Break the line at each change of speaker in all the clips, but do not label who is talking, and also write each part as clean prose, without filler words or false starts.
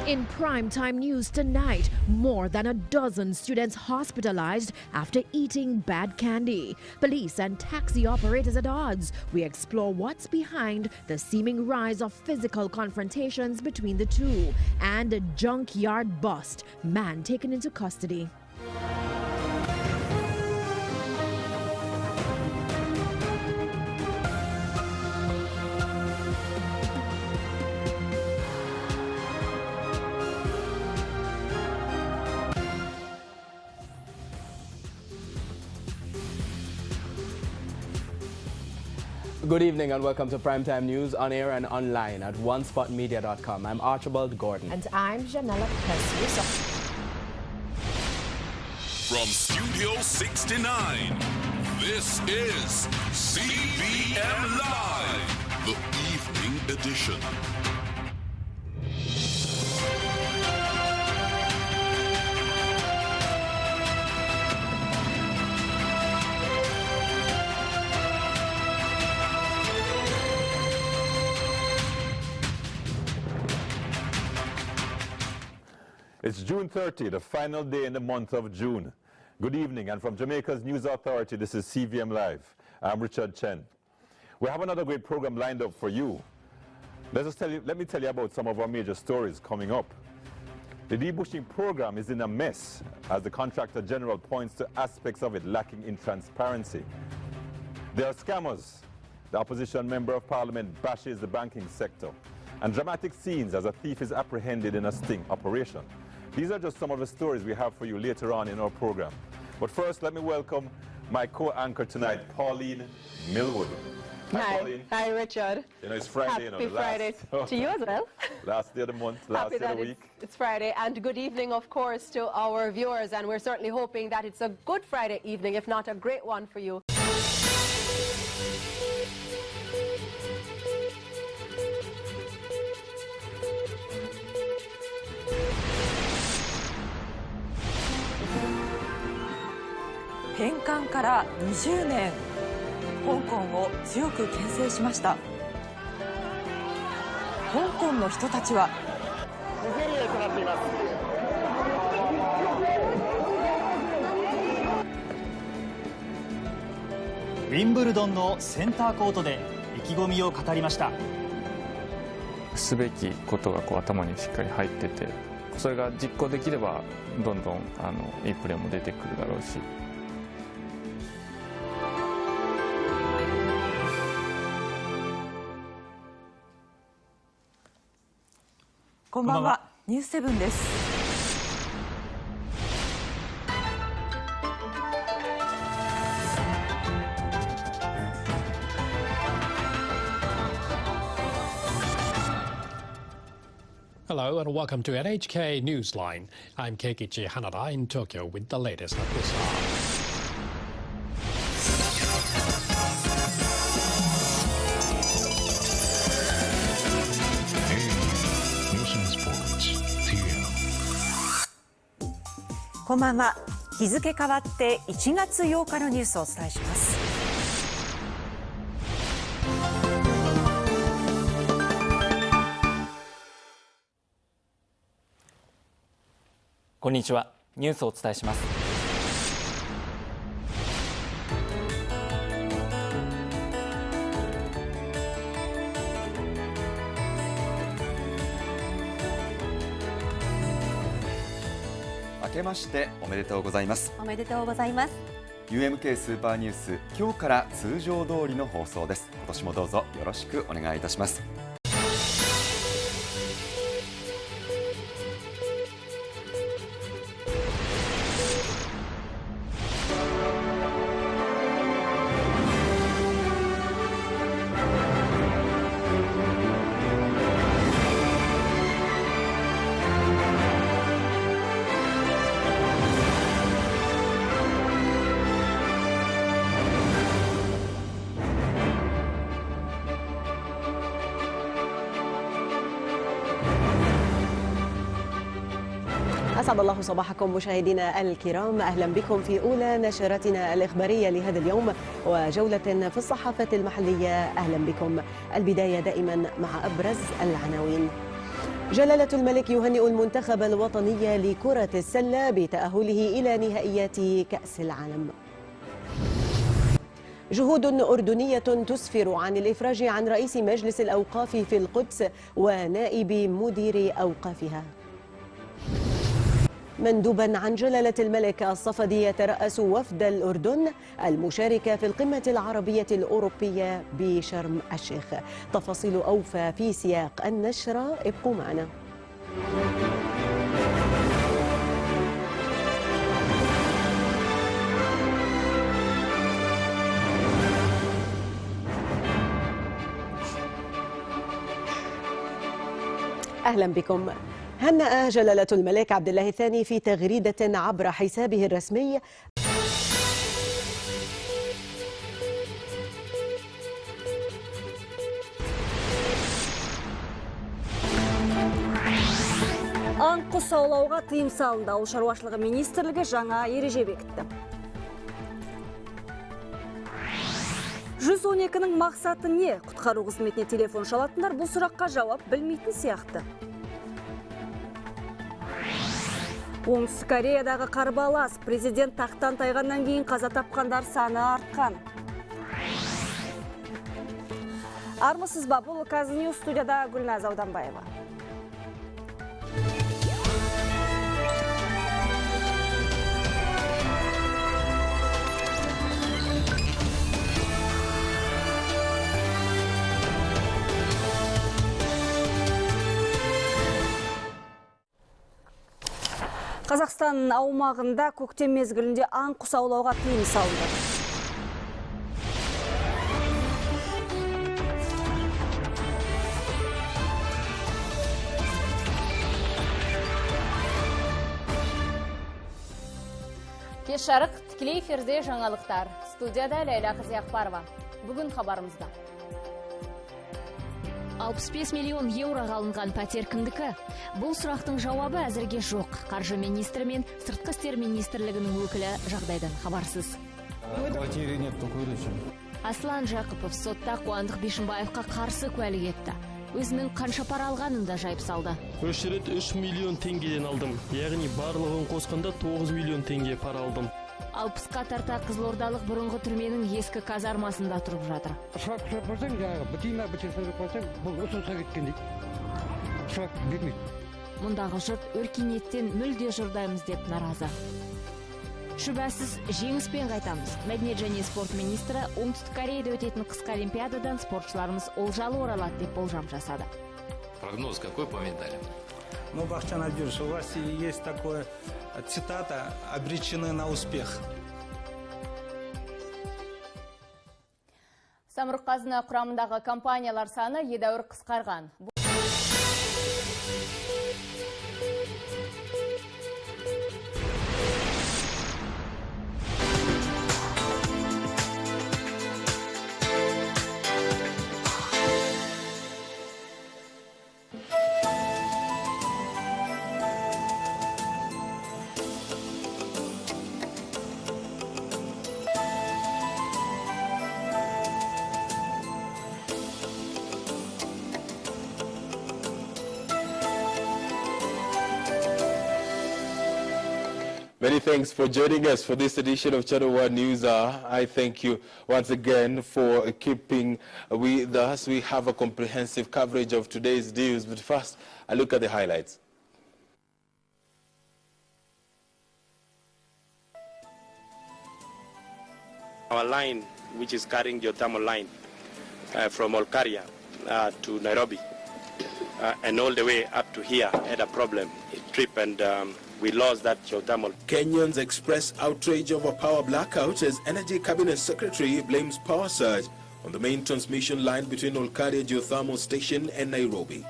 In primetime news tonight, more than a dozen students hospitalized after eating bad candy. Police and taxi operators at odds. We explore what's behind the seeming rise of physical confrontations between the two. And a junkyard bust. Man taken into custody.
Good evening and welcome to Primetime News on air and online at onespotmedia.com. I'm Archibald Gordon.
And I'm Janella Precious.
From Studio 69, this is CBM Live, the evening edition.
It's June 30, the final day in the month of June. Good evening, and from Jamaica's News Authority, this is CVM Live. I'm Richard Chen. We have another great program lined up for you. Let me tell you about some of our major stories coming up. The debushing program is in a mess, as the Contractor General points to aspects of it lacking in transparency. There are scammers. The opposition Member of Parliament bashes the banking sector. And dramatic scenes as a thief is apprehended in a sting operation. These are just some of the stories we have for you later on in our program. But first, let me welcome my co-anchor tonight, Pauline Millwood.
Hi,
Pauline.
Hi, Richard.
You know, it's Friday.
Happy Friday to you as well.
Last day of the month, last day of the week.
It's Friday, and good evening, of course, to our viewers. And we're certainly hoping that it's a good Friday evening, if not a great one for you.
返還から20年、香港を強く牽制しました。香港の人たちは
ウィンブルドンのセンターコートで意気込みを語りました。
すべきことが頭にしっかり入ってて、それが実行できればどんどんいいプレーも出てくるだろうし。
こんばんは、ニュース7です。
Hello and welcome to NHK Newsline. I'm Keikichi Hanada in Tokyo with the latest at this hour. Sports TV.
こんばんは。日付変わって1月8日のニュースをお伝えします。
こんにちは。ニュースをお伝えします。
明けましておめでとうございます。
おめでとうございます。
UMK スーパーニュース、今日から通常通りの放送です。今年もどうぞよろしくお願いいたします。
أسعد الله صباحكم مشاهدينا الكرام، أهلا بكم في أولى نشرتنا الإخبارية لهذا اليوم وجولة في الصحافة المحلية. أهلا بكم. البداية دائما مع أبرز العناوين. جلالة الملك يهنئ المنتخب الوطني لكرة السلة بتأهله إلى نهائيات كأس العالم. جهود أردنية تسفر عن الإفراج عن رئيس مجلس الأوقاف في القدس ونائب مدير أوقافها. مندوبا عن جلالة الملك الصفدي يترأس وفد الأردن المشاركة في القمة العربية الأوروبية بشرم الشيخ. تفاصيل أوفى في سياق النشرة، ابقوا معنا. أهلا بكم. هنأ جلالة الملك عبد الله الثاني في تغريدة عبر حسابه الرسمي
аң құс аулауға тыйым салынды. Ауыл шаруашылығы министрлігі жаңа ереже бекітті. 112-нің мақсаты не? Құтқару қызметіне телефон шалатындар бұл сұраққа жауап білмейтін сияқты. Оңтүстік Кореядағы қарбалас. Президент тақтан тайғаннан кейін қаза тапқандар саны артқан. Армысыз ба? Бұл Казньюз, студияда Гүлназ Ауданбаева. Қазақстан аумағында көктем мезгілінде аң құс аулауға тыйым салынды.
Кеш жарық, тікелей эфирде жаңалықтар. Студияда Лейла Қызяқбарова. Бүгін хабарымызда. 65 миллион еуро алынған пәтер кімдікі? Бұл сұрақтың жауабы әзірге жоқ. Қаржы министрі мен сыртқы істер министрлігінің өкілі жағдайдан хабарсыз. Аслан Жақыпов сотта Қуандық Бишімбаевқа қарсы куәлік етті. Өзінің қанша пара алғанын да жайып салды.
Осы рет 3 миллион теңгеден алдым. Яғни барлығын қосқанда 9 миллион теңге пара алдым.
60-қа тарта қызылордалық бұрынғы түрменің ескі казармасында тұрып жатыр. Мұндағы жұрт өркениеттен мүлде жұрдаймыз деп наразы. Шүбәсіз жеңіспен қайтамыз. Мәдениет және спорт министрі Оңтүстік Кореяда өтетін қысқы олимпиададан спортшыларымыз олжалы оралады деп болжам жасады.
Прогноз какой по медалям?
Ну, Бахчан Абдюш, у вас есть такое цитата «обречены на успех».
Самұрық-қазына құрамындағы компаниялар саны едәуір қысқарған.
Many thanks for joining us for this edition of Channel 1 News Hour. I thank you once again for keeping with us. We have a comprehensive coverage of today's news, but first, a look at the highlights.
Our line, which is carrying geothermal line from Olkaria to Nairobi and all the way up to here, had a problem, a trip, and we lost that geothermal.
Kenyans express outrage over power blackout as Energy Cabinet Secretary blames power surge on the main transmission line between Olkaria Geothermal Station and Nairobi.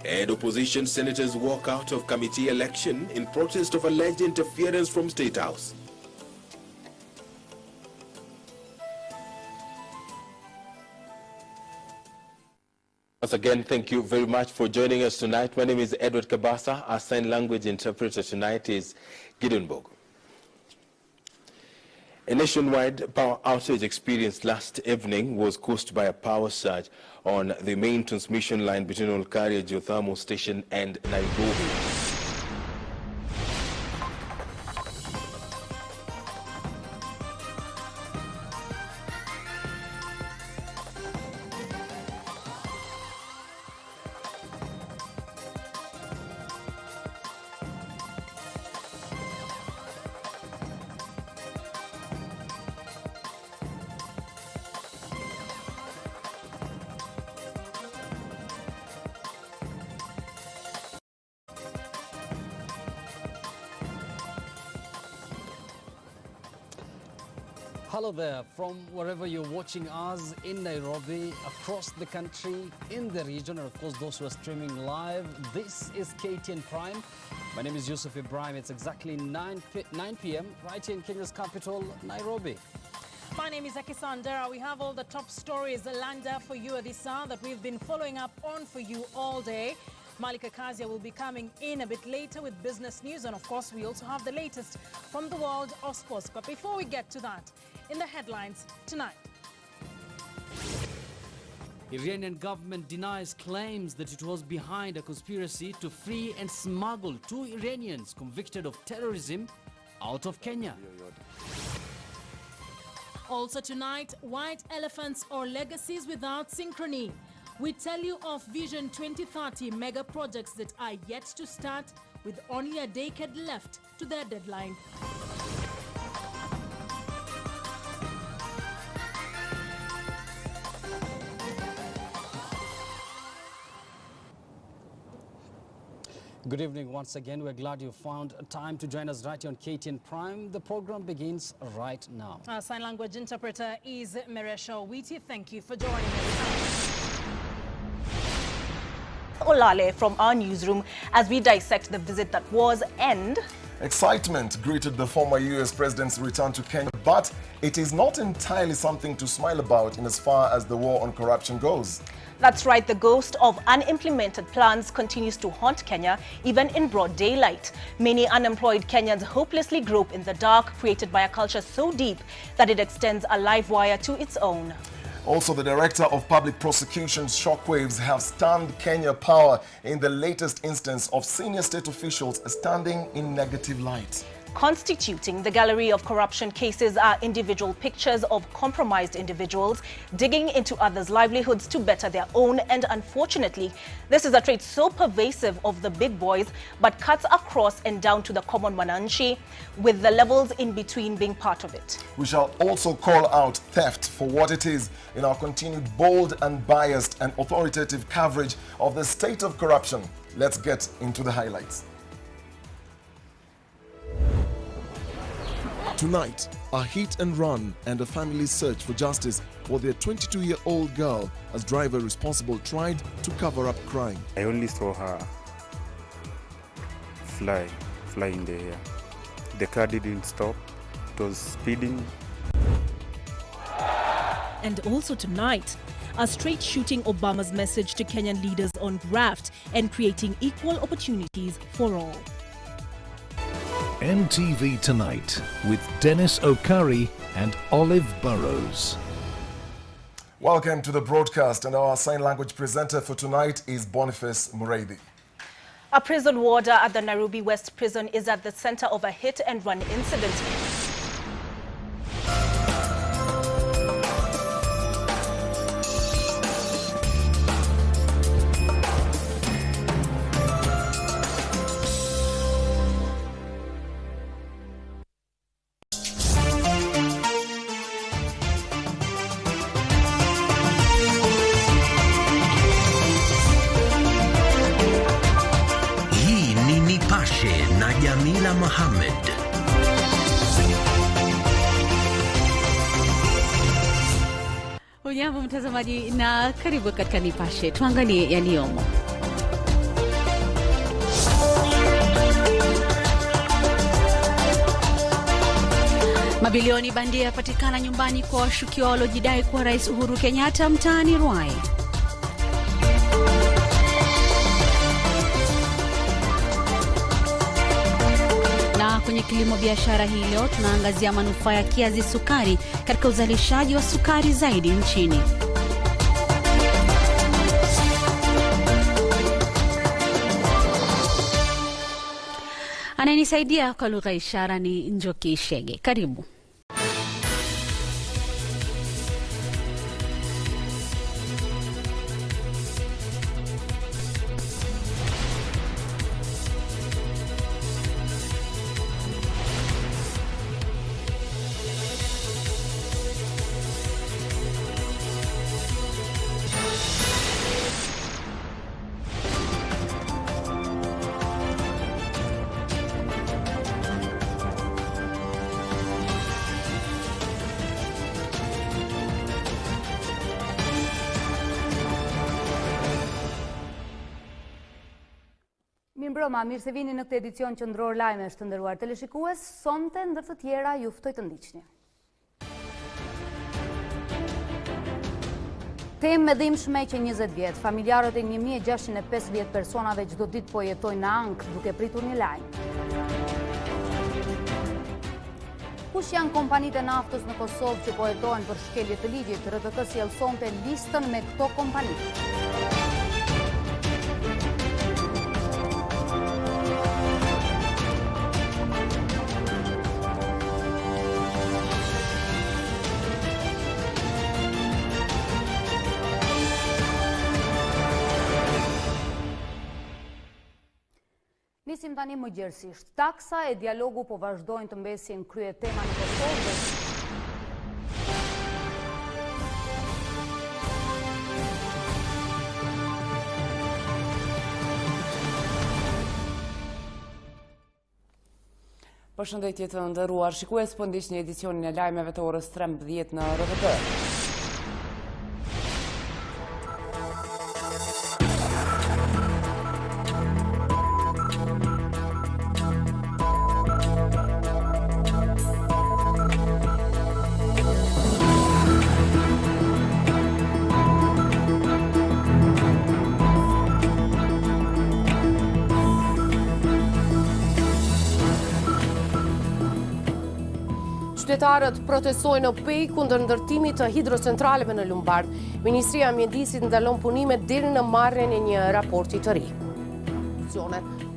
And opposition senators walk out of committee election in protest of alleged interference from State House. Once again, thank you very much for joining us tonight. My name is Edward Kabasa. Our sign language interpreter tonight is Gideon Bogo. A nationwide power outage experienced last evening was caused by a power surge on the main transmission line between Olkaria Geothermal Station and Nairobi.
Hello there, from wherever you're watching us in Nairobi, across the country, in the region, and of course those who are streaming live. This is KTN Prime. My name is Yusuf Ibrahim. It's exactly 9 p.m. right here in Kenya's capital, Nairobi.
My name is Akisandera. We have all the top stories lined up for you at this hour that we've been following up on for you all day. Malika Kazia will be coming in a bit later with business news, and of course we also have the latest from the world of sports. But before we get to that, in the headlines tonight.
Iranian government denies claims that it was behind a conspiracy to free and smuggle 2 Iranians convicted of terrorism out of Kenya.
Also tonight, white elephants or legacies without synchrony. We tell you of Vision 2030 mega projects that are yet to start, with only a decade left to their deadline.
Good evening once again. We're glad you found time to join us right here on KTN Prime. The program begins right now.
Our sign language interpreter is Meresha Witi. Thank you for joining us.
Olale from our newsroom as we dissect the visit that was and...
Excitement greeted the former U.S. president's return to Kenya, but it is not entirely something to smile about in as far as the war on corruption goes.
That's right, the ghost of unimplemented plans continues to haunt Kenya, even in broad daylight. Many unemployed Kenyans hopelessly grope in the dark, created by a culture so deep that it extends a live wire to its own.
Also, the Director of Public Prosecution's shockwaves have stunned Kenya power in the latest instance of senior state officials standing in negative light.
Constituting the gallery of corruption cases are individual pictures of compromised individuals digging into others' livelihoods to better their own, and unfortunately, this is a trait so pervasive of the big boys but cuts across and down to the common wananchi, with the levels in between being part of it.
We shall also call out theft for what it is in our continued bold and biased and authoritative coverage of the state of corruption. Let's get into the highlights. Tonight, a hit and run and a family's search for justice for their 22-year-old girl as driver responsible tried to cover up crime.
I only saw her fly in the air. The car didn't stop. It was speeding.
And also tonight, a straight shooting Obama's message to Kenyan leaders on graft and creating equal opportunities for all.
NTV Tonight with Dennis Okari and Olive Burrows.
Welcome to the broadcast, and our sign language presenter for tonight is Boniface Mureithi.
A prison warder at the Nairobi West Prison is at the center of a hit-and-run incident.
Hujambo mtazamaji na karibu katika Nipashe. Tuangalie yaliyomo. Mabilioni bandia yapatikana nyumbani kwa washukiwa waliojidai kuwa Rais Uhuru Kenyatta mtaani Ruai. kwenye kilimo biashara hii leo tunaangazia manufaa ya kiazi sukari katika uzalishaji wa sukari zaidi nchini. Anayenisaidia kwa lugha ishara ni Njoki Shege. Karibu.
Mbrëma, mirë se vini në këtë edicion qendror lajmesh të nderuar teleshikues. Sonte ndër të tjera ju ftoj të ndiqni. Temë me dhimbshme që 20 vjet, familjarët e 1650 personave çdo ditë po jetojnë në ankth duke pritur një lajm. Kush janë kompanitë e naftës në Kosovë që po hetojnë për shkelje të ligjit? RTK sjell sonte listën me këto kompani. Nisim tani më gjerësisht. Taksa e dialogu po vazhdojnë të mbesin krye tema në Kosovë.
Përshëndetje të nderuar shikues, po ndiqni edicionin e lajmeve të orës 13 në RTK.
Qytetarët protestojnë në pej kundër ndërtimit të hidrocentraleve në Lumbard. Ministria e Mjedisit ndalon punimet deri në marrjen e një raporti të ri.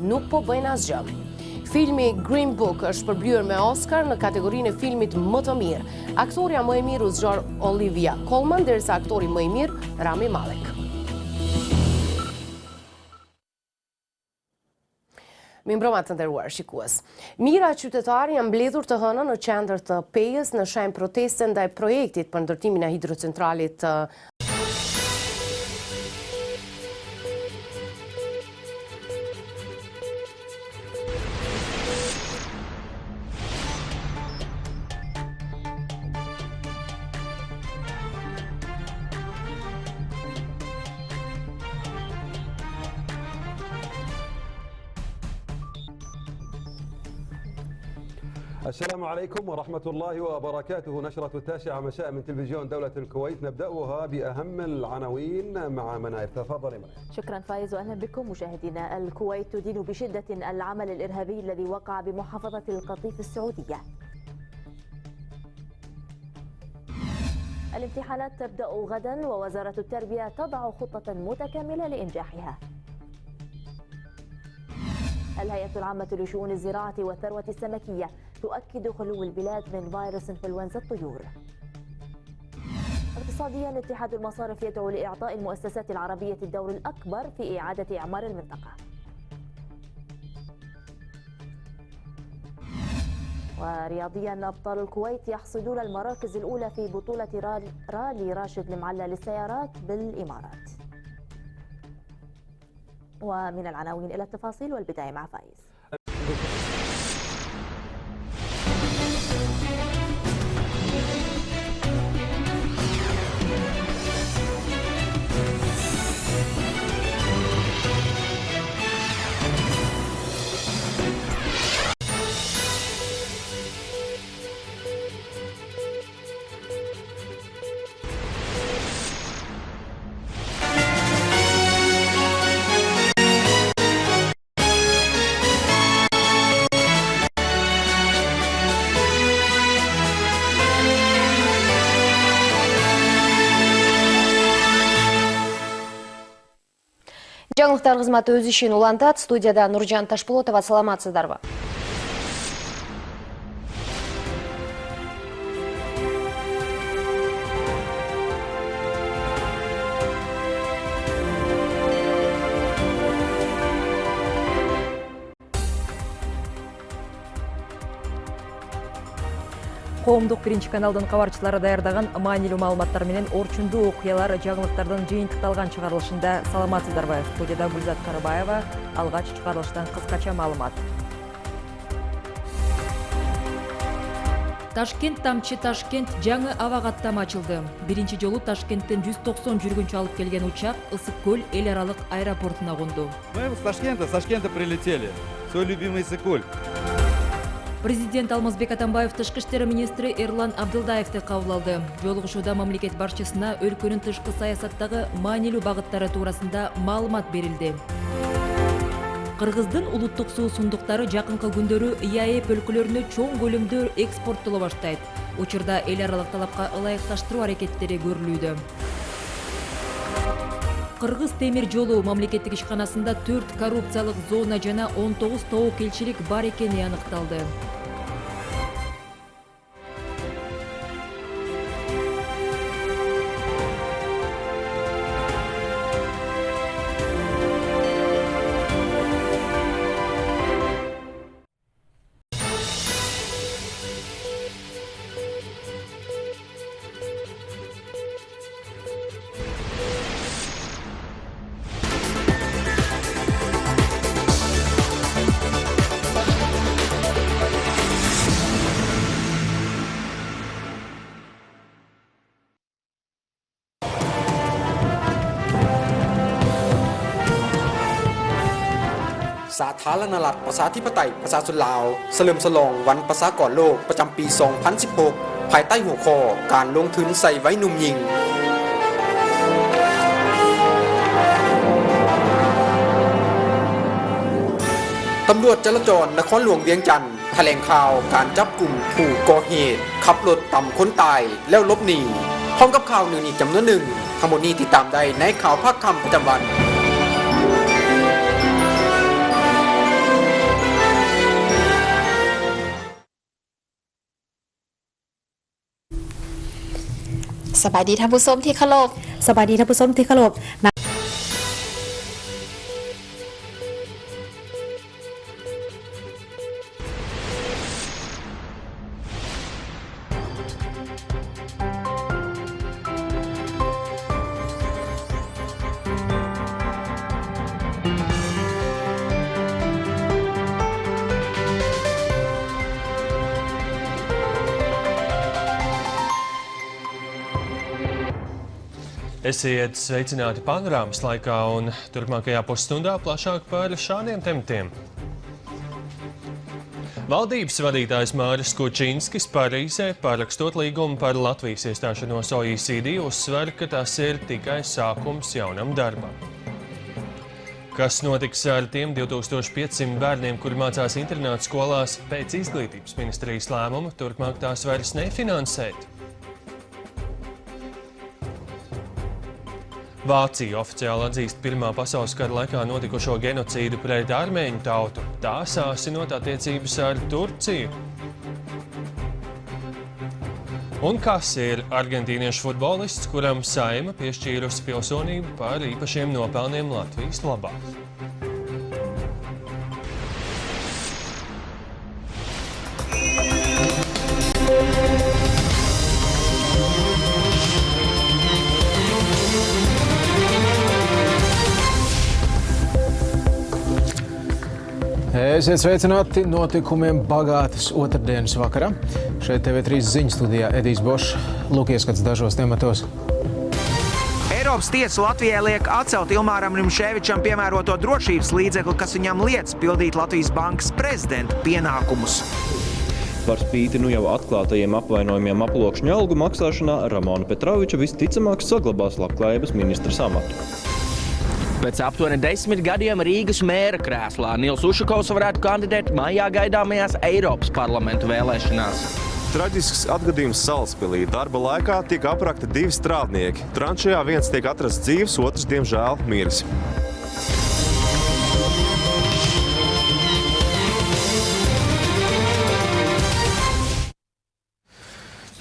Nuk po bëjnë asgjë. Filmi Green Book është përblyer me Oscar në kategorinë e filmit më të mirë. Aktoria më e mirë u zgjor Olivia Colman, ndërsa aktori më i mirë Rami Malek. Mbrëma të nderuar shikues. Mira qytetarë janë mbledhur të hënën në qendër të Pejës në shenjë proteste ndaj projektit për ndërtimin e hidrocentralit të
السلام عليكم ورحمة الله وبركاته. نشرة 9 مساء من تلفزيون دولة الكويت، نبدأها بأهم العناوين مع مناير. تفضلي مناير.
شكرا فايز وأهلا بكم مشاهدينا. الكويت تدين بشدة العمل الإرهابي الذي وقع بمحافظة القطيف السعودية. الامتحانات تبدأ غدا ووزارة التربية تضع خطة متكاملة لإنجاحها. الهيئة العامة لشؤون الزراعة والثروة السمكية تؤكد خلو البلاد من فيروس انفلونزا الطيور. اقتصاديا، اتحاد المصارف يدعو لإعطاء المؤسسات العربية الدور الأكبر في إعادة إعمار المنطقة. ورياضيا، أبطال الكويت يحصدون المراكز الأولى في بطولة رالي راشد المعلى للسيارات بالإمارات. ومن العناوين إلى التفاصيل، والبداية مع فايز.
Жаңылықтар қызматы өз ішін улантат. Студияда Нұржан Ташпулотова, саламатсыздарбы?
Коомдук биринчи каналдын кабарчылары даярдаган маанилүү маалыматтар менен орчундуу окуялар жаңылыктардын жыйынтыкталган чыгарылышында саламатсыздарбы? Студияда Гүлзат Карыбаева, алгач чыгарылыштан кыскача маалымат. Ташкент тамчы Ташкент жаңы аба каттама ачылды. Биринчи жолу Ташкенттен 190 жүргүнчү алып келген учак Ысык көл эл аралык аэропортуна конду.
Мы с Ташкента прилетели. Свой любимый Ысык-Көл.
Президент Алмазбек Атамбаев тышкы иштер министри Эрлан Абдылдаевди кабыл алды. Жолугушууда мамлекет башчысына өлкөнүн тышкы саясаттагы маанилүү багыттары туурасында маалымат берилди. Кыргыздын улуттук суу сундуктары жакынкы күндөрү ИАЭП өлкөлөрүнө чоң көлөмдө экспорттоло баштайт. Учурда эл аралык талапка ылайыкташтыруу аракеттери көрүлүүдө. Кыргыз темир жолу мамлекеттик ишканасында 4 коррупциялык зона жана 19 тобокелчилик бар экени аныкталды.
สาธารณรัฐประชาธิปไตยประชาชนลาวเฉลิมฉลองวันประชากรโลกประจำปี 2016 ภายใต้หัวข้อการลงทุนใส่ไว้หนุ่มหญิงตำรวจจราจรนครหลวงเวียงจันทร์แถลงข่าวการจับกลุ่มผู้ก่อเหตุขับรถต่ำคนตายแล้วหลบหนีพร้อมกับข่าวหนึ่งอีกจำนวนหนึ่งทั้งหมดนี้ติดตามได้ในข่าวภาคค่ำประจำวัน
สบายดีท่านผู้ชมที่เคารพสบายดีท่านผู้ชมที่เคารพ
Esiet sveicināti panorāmas laikā un turpmākajā pusstundā plašāk par šādiem tematiem. Valdības vadītājs Māris Kučinskis Parīzē, parakstot līgumu par Latvijas iestāšanos OECD, uzsver, ka tas ir tikai sākums jaunam darbam. Kas notiks ar tiem 2500 bērniem, kuri mācās internātu skolās pēc izglītības ministrijas lēmuma, turpmāk tās vairs nefinansēt? Vācija oficiāli atzīst Pirmā pasaules kara laikā notikušo genocīdu pret armēņu tautu. Tā sāsinot attiecības ar Turciju. Un kas ir argentīniešu futbolists, kuram Saeima piešķīrusi pilsonību par īpašiem nopelniem Latvijas labā?
Esiet sveicināti notikumiem bagātas otrdienas vakarā. Šeit TV3 Ziņas studijā Edijs Bošs. Lūk ieskats dažos tematos.
Eiropas tiesa Latvijai liek atcelt Ilmāram Rimšēvičam piemēroto drošības līdzekli, kas viņam liedz pildīt Latvijas bankas prezidenta pienākumus.
Par spīti jau atklātajiem apvainojumiem aploksņu algu maksāšanā Ramona Petroviča visticamāk saglabās labklājības ministra amatu.
Pēc aptuveni 10 gadiem Rīgas mēra krēslā Nils Ušakovs varētu kandidēt maijā gaidāmajās Eiropas parlamentu vēlēšanās.
Traģisks atgadījums Salaspilī. Darba laikā tiek aprakti 2 strādnieki. Tranšajā viens tiek atrasts dzīvs, otrs, diemžēl, miris.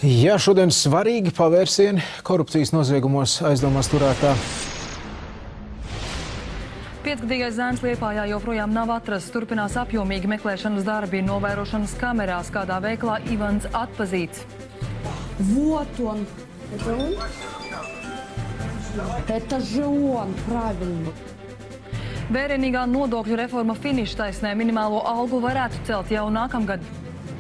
Ja šodien svarīgi pavērsieni korupcijas noziegumos aizdomās turētā.
Piecgadīgais zēns Liepājā joprojām nav atrasts. Turpinās apjomīgi meklēšanas darbi, novērošanas kamerās, kādā veiklā Ivans atpazīts.
Вот он. Это он? Это же он, правильно.
Vērienīgā nodokļu reforma finiša taisnē minimālo algu varētu celt jau nākamgad.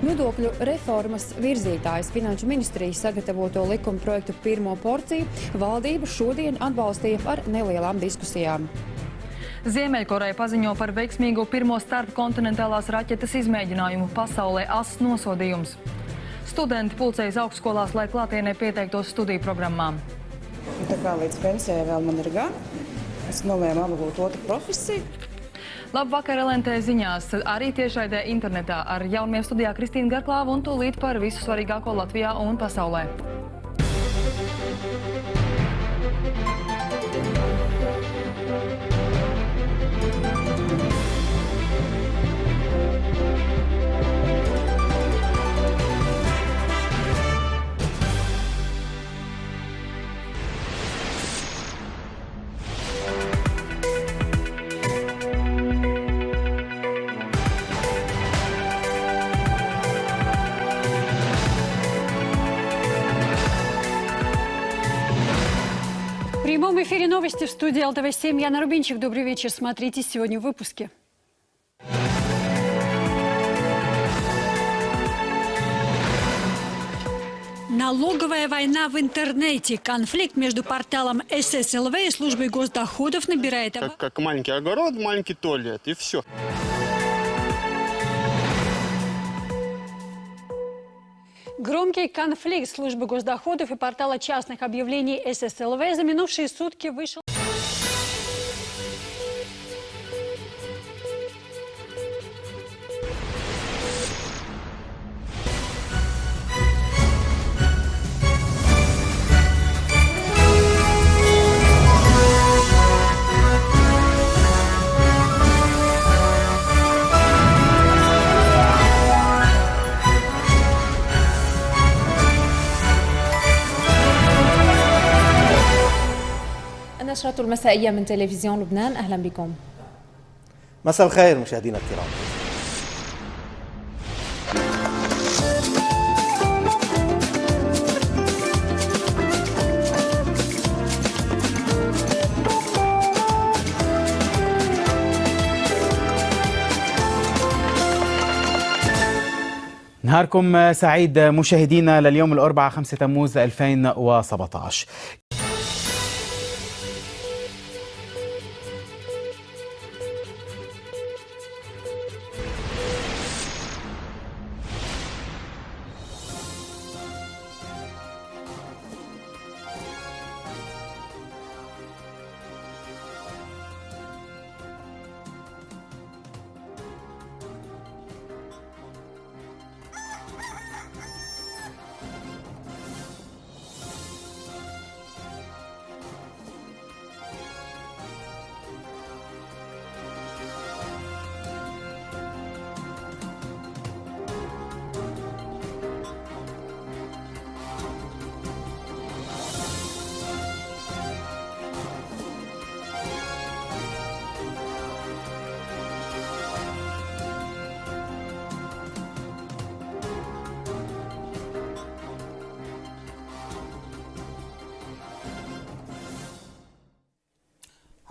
Nodokļu reformas virzītājs Finanšu ministrijas sagatavoto likuma projektu pirmo porciju valdība šodien atbalstīja ar nelielām diskusijām.
Ziemeļkoreja paziņo par veiksmīgu pirmo starpkontinentālās raķetes izmēģinājumu pasaulē AS nosodījums. Studenti pulcējas augstskolās, lai klātienē pieteiktos studiju programmām.
Tā kā līdz pensijai vēl man ir gan, es nolēmu apgūt otru profesiju.
Labvakar, NTV Ziņās, arī tiešraidē internetā ar jauniem studijā Kristīna Garklāva un tūlīt par visu svarīgāko Latvijā un pasaulē.
В прямом эфире новости в студии ЛТВ-7. Яна Рубинчик. Добрый вечер. Смотрите сегодня в выпуске. Налоговая война в интернете. Конфликт между порталом ССЛВ и службой госдоходов набирает...
Как маленький огород, маленький туалет, и все.
Громкий конфликт службы госдоходов и портала частных объявлений ССЛВ за минувшие сутки вышел...
النشرة المسائية من تلفزيون لبنان. أهلا بكم.
مساء الخير مشاهدينا الكرام.
نهاركم سعيد مشاهدينا لليوم الأربعاء 5 تموز 2017.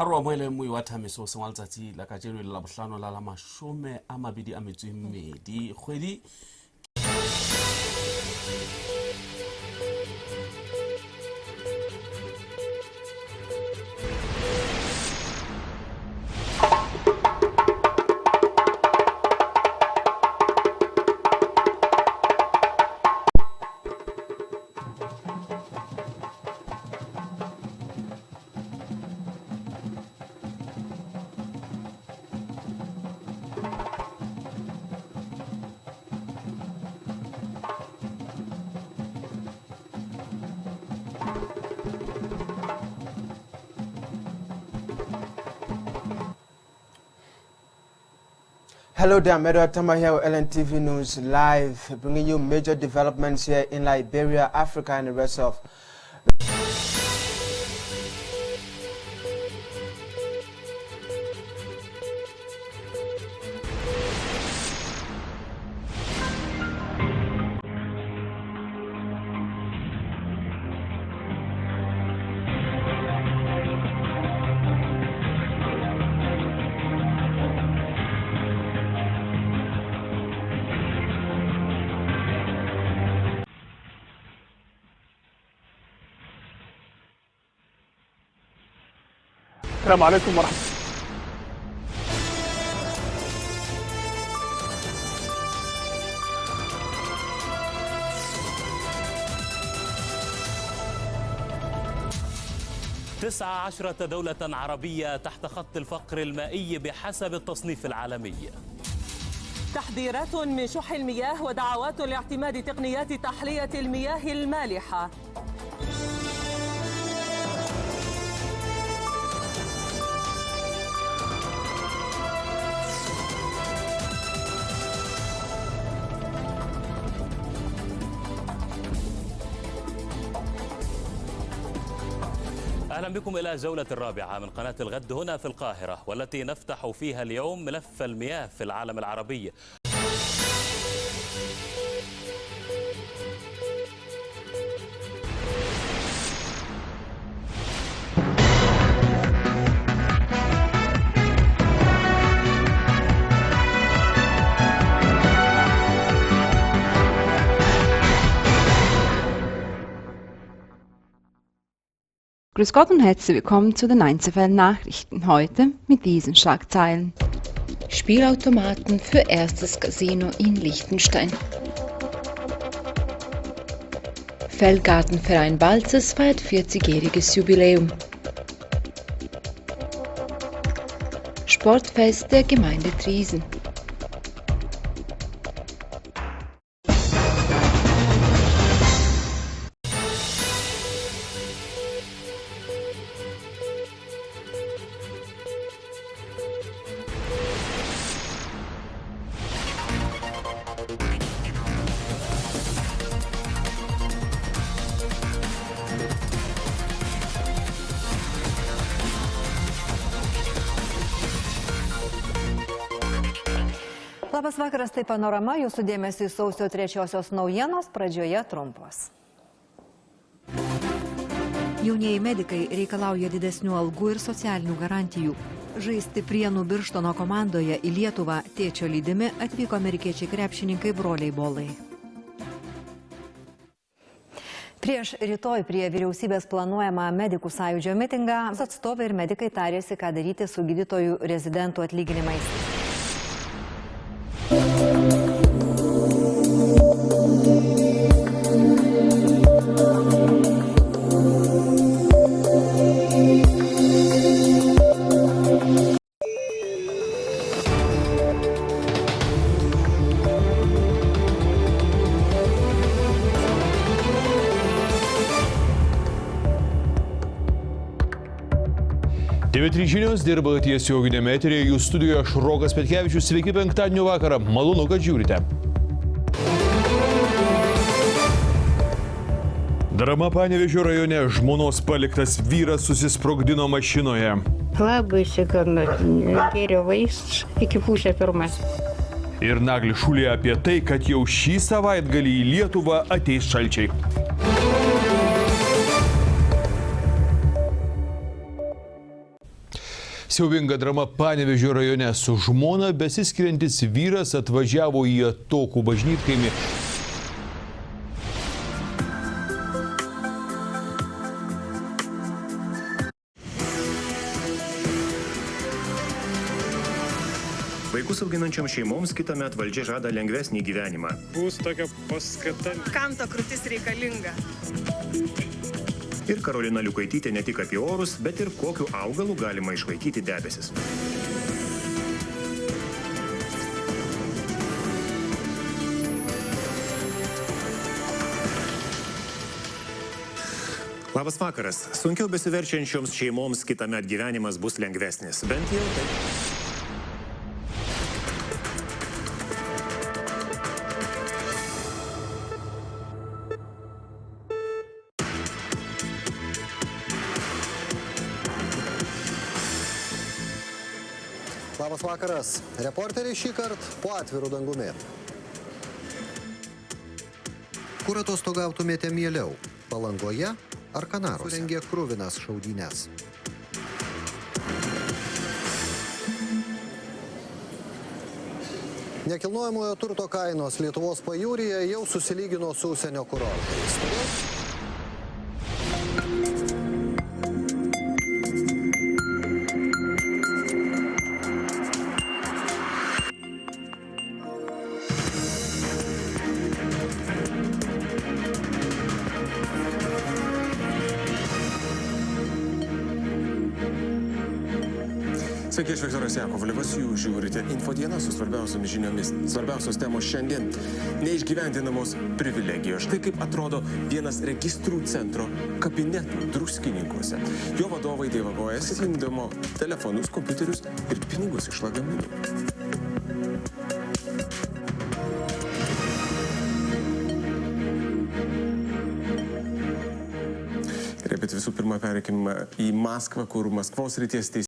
Harwa mwele mui watamiso sewaltsatsi la kajeno la bohlano la la mashome a mabedi a metso e mmedi kgwedi
Hello there, Medo Atama here with NTV News Live, bringing you major developments here in Liberia, Africa, and the rest of.
السلام عليكم ورحمة الله.
19 دولة عربية تحت خط الفقر المائي بحسب التصنيف العالمي.
تحذيرات من شح المياه ودعوات لاعتماد تقنيات تحلية المياه المالحة.
أهلا بكم إلى جولة الرابعة من قناة الغد هنا في القاهرة، والتي نفتح فيها اليوم ملف المياه في العالم العربي.
Grüß Gott und herzlich willkommen zu den NTV Nachrichten. Heute mit diesen Schlagzeilen. Spielautomaten für erstes Casino in Liechtenstein. Feldgartenverein Balzers feiert 40-jähriges Jubiläum. Sportfest der Gemeinde Triesen.
Labas vakaras, tai panorama, jūsų dėmesį sausio 3-osios naujienos, pradžioje trumpos. Jaunieji medikai reikalauja didesnių algų ir socialinių garantijų. Žaisti Prienų Birštono komandoje į Lietuvą tėčio lydimi atvyko amerikiečiai krepšininkai broliai Bolai. Prieš rytoj prie vyriausybės planuojamą medikų sąjūdžio mitingą atstovai ir medikai tarėsi, ką daryti su gydytojų rezidentų atlyginimais.
TV3 Ziņas dirba tiesioginėme eteryje, jų studijoje aš Rokas Petkevičius. Sveiki penktadienio vakarą, malonu, kad žiūrite. Drama Panevėžio rajone, žmonos paliktas vyras susisprogdino mašinoje.
Labai sigana, gėrio vaistus iki 12:30.
Ir nagli šūlė apie tai, kad jau šį savaitgalį į Lietuvą ateis šalčiai. Siaubinga drama Panevėžio rajone. Su žmona besiskiriantis vyras atvažiavo į atokų bažnytkaimį.
Vaikus auginančioms šeimoms kitąmet valdžia žada lengvesnį gyvenimą.
Bus tokia paskata.
Kam ta krūtis reikalinga?
Ir Karolina Liukaitytė ne tik apie orus, bet ir kokiu augalu galima išvaikyti debesis. Labas vakaras. Sunkiau besiverčiančioms šeimoms kitąmet gyvenimas bus lengvesnis. Bent jau taip.
Labas vakaras. Reporteriai šį kartą po atvirų dangumi. Kur atostogautumėte mieliau? Palangoje ar Kanaruose? Surengė kruvinas šaudynes. Nekilnojamojo turto kainos Lietuvos pajūryje jau susilygino su užsienio kurortais.
Sveiki, aš Viktoras Jakovlevas, jūs žiūrite Infodieną su svarbiausiomis žiniomis. Svarbiausios temos šiandien – neišgyvendinamos privilegijos. Štai kaip atrodo vienas registrų centro kabinetų Druskininkuose. Jo vadovai dievagojasi, imdamo telefonus, kompiuterius ir pinigus iš lagaminų. Gerai, bet visų pirma pereikim į Maskvą, kur Maskvos srities teisėjas.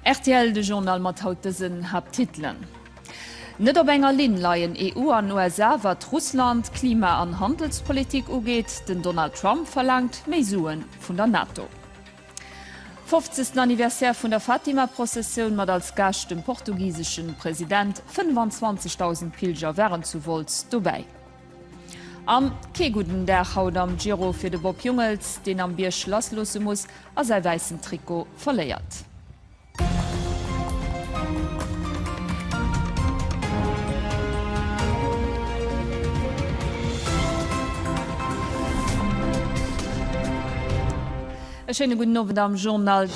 RTL de Journal mat hautesen hat Titeln. Net op enger Lin leien EU an USA wat Russland, Klima- an Handelspolitik ugeht, den Donald Trump verlangt Mesuren vun der NATO. 50. Anniversär vun der Fatima-Prozession mat als Gast dem portugiesischen Präsident 25.000 Pilger wären zu Volz dabei. Am Keguden der haut am Giro fir de Bob Jungels, den am Bier schlasslose muss, as sei weißen Trikot verleiert. Schönen guten Abend am Journal.